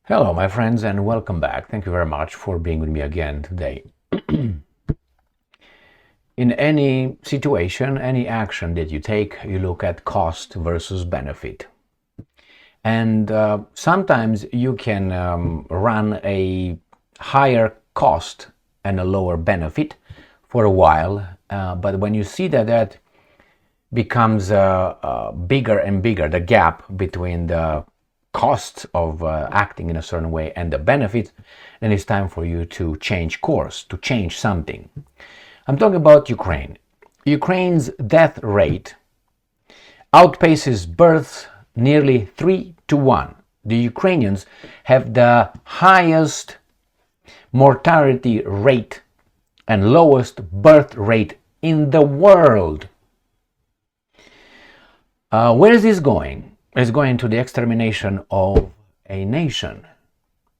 Hello, my friends, and welcome back. Thank you very much for being with me again today. In any situation, any action that you take, you look at cost versus benefit. And sometimes you can run a higher cost and a lower benefit for a while, but when you see that becomes bigger and bigger, the gap between the costs of acting in a certain way and the benefits, then it's time for you to change course, to change something. I'm talking about Ukraine. Ukraine's death rate outpaces births nearly 3-1. The Ukrainians have the highest mortality rate and lowest birth rate in the world. Where is this going? It's going to the extermination of a nation.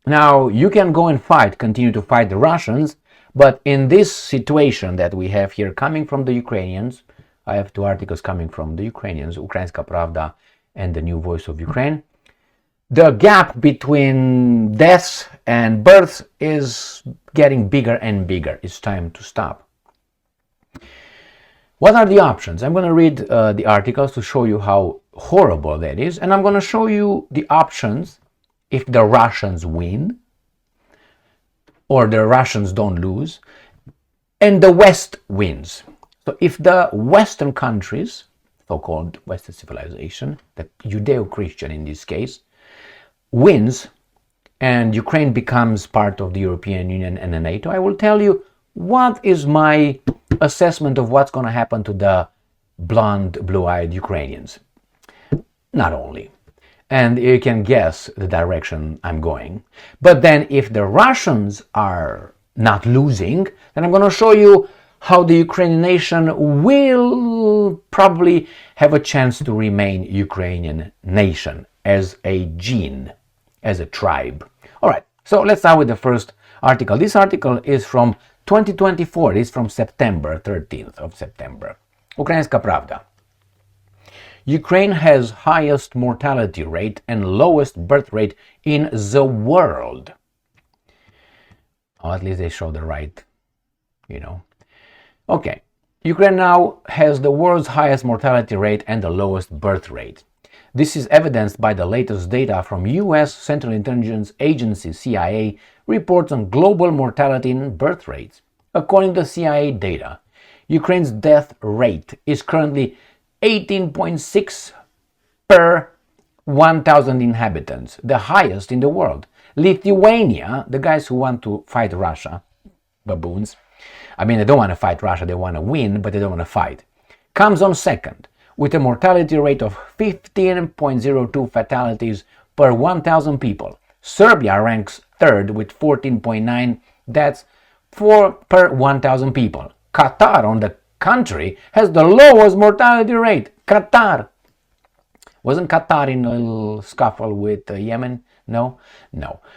Now, you can go and continue to fight the Russians, but in this situation that we have here coming from the Ukrainians, I have two articles coming from the Ukrainians, Ukrainska Pravda and the New Voice of Ukraine, the gap between deaths and births is getting bigger and bigger. It's time to stop. What are the options? I'm going to read the articles to show you how horrible that is, and I'm going to show you the options if the Russians win or the Russians don't lose and the West wins. So if the Western countries, so-called Western civilization, the Judeo-Christian in this case, wins and Ukraine becomes part of the European Union and the NATO, I will tell you what is my assessment of what's going to happen to the blonde, blue-eyed Ukrainians. Not only. And you can guess the direction I'm going. But then if the Russians are not losing, then I'm going to show you how the Ukrainian nation will probably have a chance to remain Ukrainian nation as a gene, as a tribe. All right, so let's start with the first article. This article is from 2024, it's from September, 13th of September. Ukrainska Pravda. Ukraine has highest mortality rate and lowest birth rate in the world. Oh, at least they show the right, Okay, Ukraine now has the world's highest mortality rate and the lowest birth rate. This is evidenced by the latest data from U.S. Central Intelligence Agency, CIA, reports on global mortality and birth rates. According to CIA data, Ukraine's death rate is currently 18.6 per 1,000 inhabitants, the highest in the world. Lithuania, the guys who want to fight Russia, baboons, they don't want to fight Russia, they want to win, but they don't want to fight, comes on second with a mortality rate of 15.02 fatalities per 1,000 people. Serbia ranks third with 14.9 deaths per 1,000 people. Qatar, on the contrary, has the lowest mortality rate. Qatar. Wasn't Qatar in a little scuffle with Yemen? No.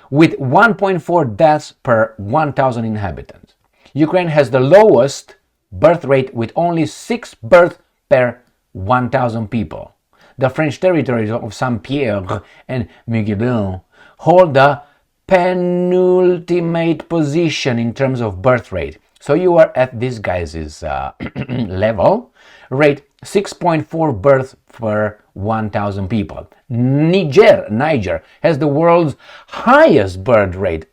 With 1.4 deaths per 1,000 inhabitants. Ukraine has the lowest birth rate with only 6 births per 1,000 people. The French territories of Saint-Pierre and Miquelon hold the penultimate position in terms of birth rate. So you are at this guy's level, rate 6.4 births per 1,000 people. Niger has the world's highest birth rate,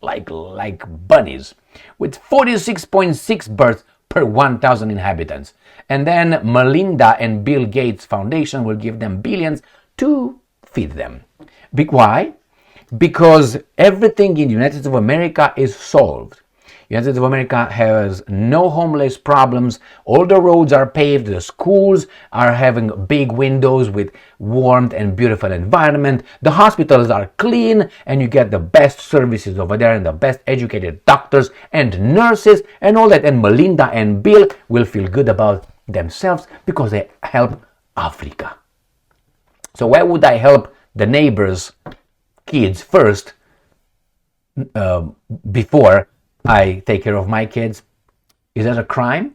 like bunnies, with 46.6 births per 1,000 inhabitants. And then Melinda and Bill Gates Foundation will give them billions to feed them. Why? Because everything in the United States of America is solved. The United States of America has no homeless problems. All the roads are paved. The schools are having big windows with warmth and beautiful environment. The hospitals are clean and you get the best services over there and the best educated doctors and nurses and all that. And Melinda and Bill will feel good about themselves because they help Africa. So why would I help the neighbors' kids first before I take care of my kids? Is that a crime?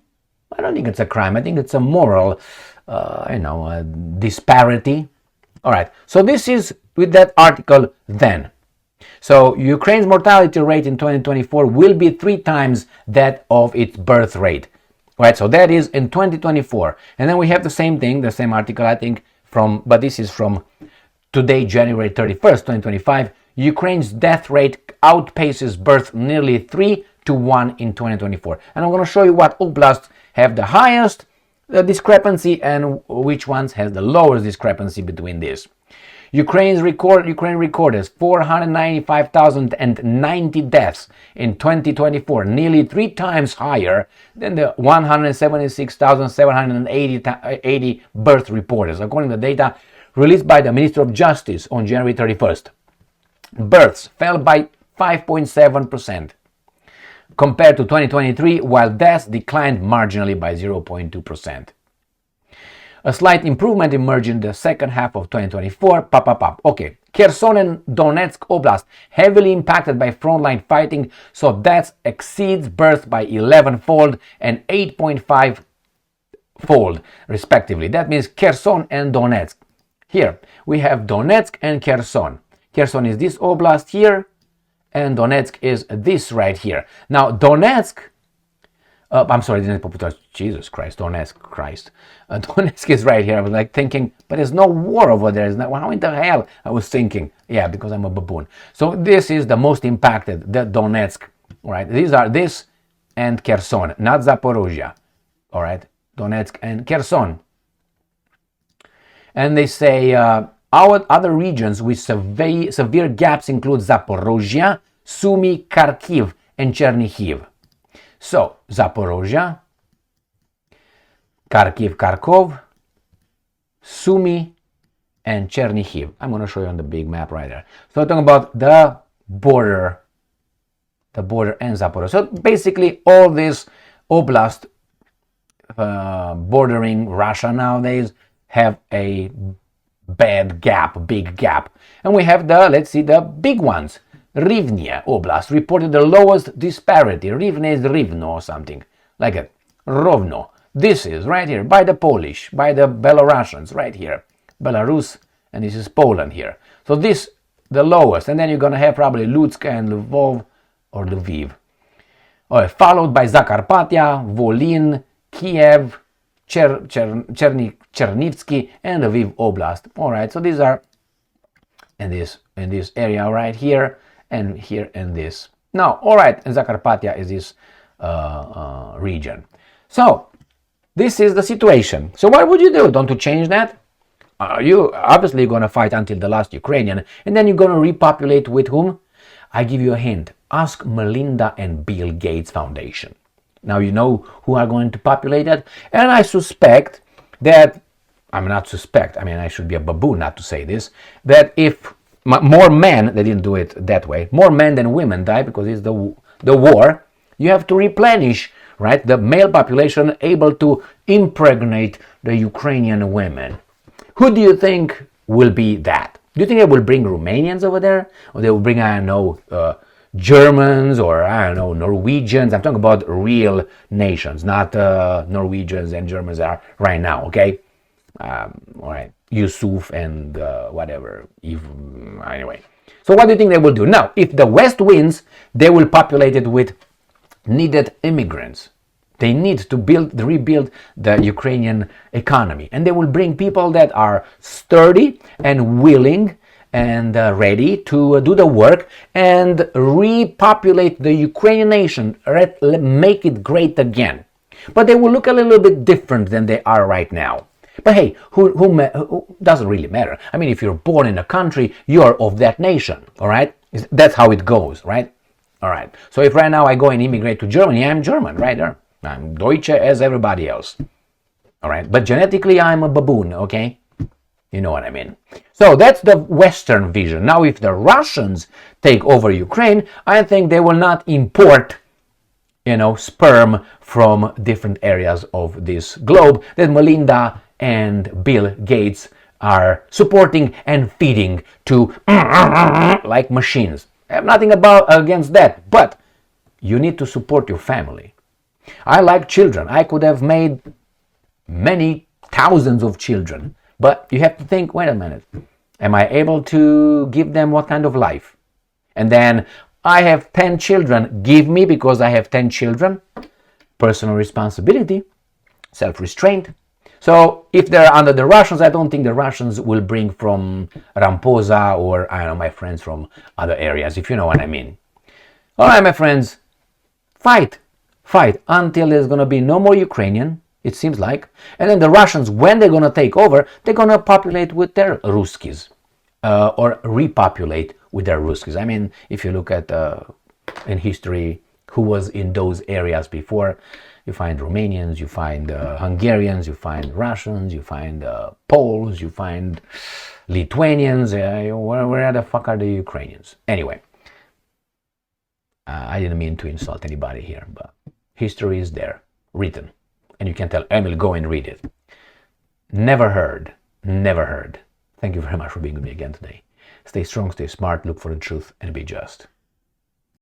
I don't think it's a crime. I think it's a moral, disparity. All right, so this is with that article then. So Ukraine's mortality rate in 2024 will be 3 times that of its birth rate. Right, so that is in 2024. And then we have the same thing, the same article, I think, but this is from today, January 31st, 2025. Ukraine's death rate outpaces birth nearly 3-1 in 2024. And I'm going to show you what oblasts have the highest discrepancy and which ones has the lowest discrepancy between these. Ukraine recorded 495,090 deaths in 2024, nearly 3 times higher than the 176,780 birth reported, according to the data released by the Ministry of Justice on January 31st. Births fell by 5.7% compared to 2023, while deaths declined marginally by 0.2%. A slight improvement emerged in the second half of 2024. Okay, Kherson and Donetsk Oblast heavily impacted by frontline fighting, so deaths exceeds births by 11-fold and 8.5-fold respectively. That means Kherson and Donetsk. Here we have Donetsk and Kherson. Kherson is this oblast here, and Donetsk is this right here. Now Donetsk, Jesus Christ, Donetsk is right here. I was like thinking, but there's no war over there. How in the hell? I was thinking, yeah, because I'm a baboon. So this is the most impacted, the Donetsk, right? These are this and Kherson, not Zaporozhye, all right? Donetsk and Kherson. And they say our other regions with severe gaps include Zaporozhye, Sumy, Kharkiv, and Chernihiv. So, Zaporozhye, Kharkiv, Kharkov, Sumy, and Chernihiv. I'm going to show you on the big map right there. So, talking about the border and Zaporozhye. So, basically, all this oblast bordering Russia nowadays have a big gap. And we have the big ones. Rivne Oblast reported the lowest disparity. Rivne is Rivno or something like it. Rovno. This is right here by the Polish, by the Belarusians right here. Belarus, and this is Poland here. So this, the lowest. And then you're going to have probably Lutsk and Lvov or Lviv. Followed by Zakarpattia, Volyn, Kiev, Chernivtsi, and Lviv Oblast. All right, so these are in this area right here. And here in this. Now, all right, and Zakarpattia is this region. So, this is the situation. So what would you do? Don't you change that? You obviously going to fight until the last Ukrainian, and then you're going to repopulate with whom? I give you a hint. Ask Melinda and Bill Gates Foundation. Now you know who are going to populate it, and I suspect that, I should be a baboon not to say this, that if more men, they didn't do it that way, more men than women die because it's the war, you have to replenish, right, the male population able to impregnate the Ukrainian women. Who do you think will be that? Do you think they will bring Romanians over there? Or they will bring, Germans or, Norwegians? I'm talking about real nations, not Norwegians and Germans are right now, okay? All right. Yusuf and whatever. Anyway. So what do you think they will do? Now, if the West wins, they will populate it with needed immigrants. They need to rebuild the Ukrainian economy. And they will bring people that are sturdy and willing and ready to do the work and repopulate the Ukrainian nation, make it great again. But they will look a little bit different than they are right now. But hey, who doesn't really matter. I mean, if you're born in a country, you're of that nation, all right? That's how it goes, right? All right. So if right now I go and immigrate to Germany, I'm German, right there. I'm Deutsche as everybody else, all right? But genetically, I'm a baboon, okay? You know what I mean. So that's the Western vision. Now, if the Russians take over Ukraine, I think they will not import sperm from different areas of this globe that Melinda and Bill Gates are supporting and feeding to like machines. I have nothing against that, but you need to support your family. I like children. I could have made many thousands of children, But you have to think, wait a minute, am I able to give them what kind of life? And then I have 10 children, give me, because I have 10 children, personal responsibility, self-restraint. So if they're under the Russians, I don't think the Russians will bring from Ramposa or, I don't know, my friends from other areas, if you know what I mean. All right, my friends, fight until there's going to be no more Ukrainian, it seems like. And then the Russians, when they're going to take over, they're going to populate with their Ruskies, or repopulate with their Ruskies. I mean, if you look at in history who was in those areas before, you find Romanians, you find Hungarians, you find Russians, you find Poles, you find Lithuanians. Where the fuck are the Ukrainians? Anyway, I didn't mean to insult anybody here, but history is there, written. And you can tell Emil, go and read it. Never heard. Thank you very much for being with me again today. Stay strong, stay smart, look for the truth, and be just.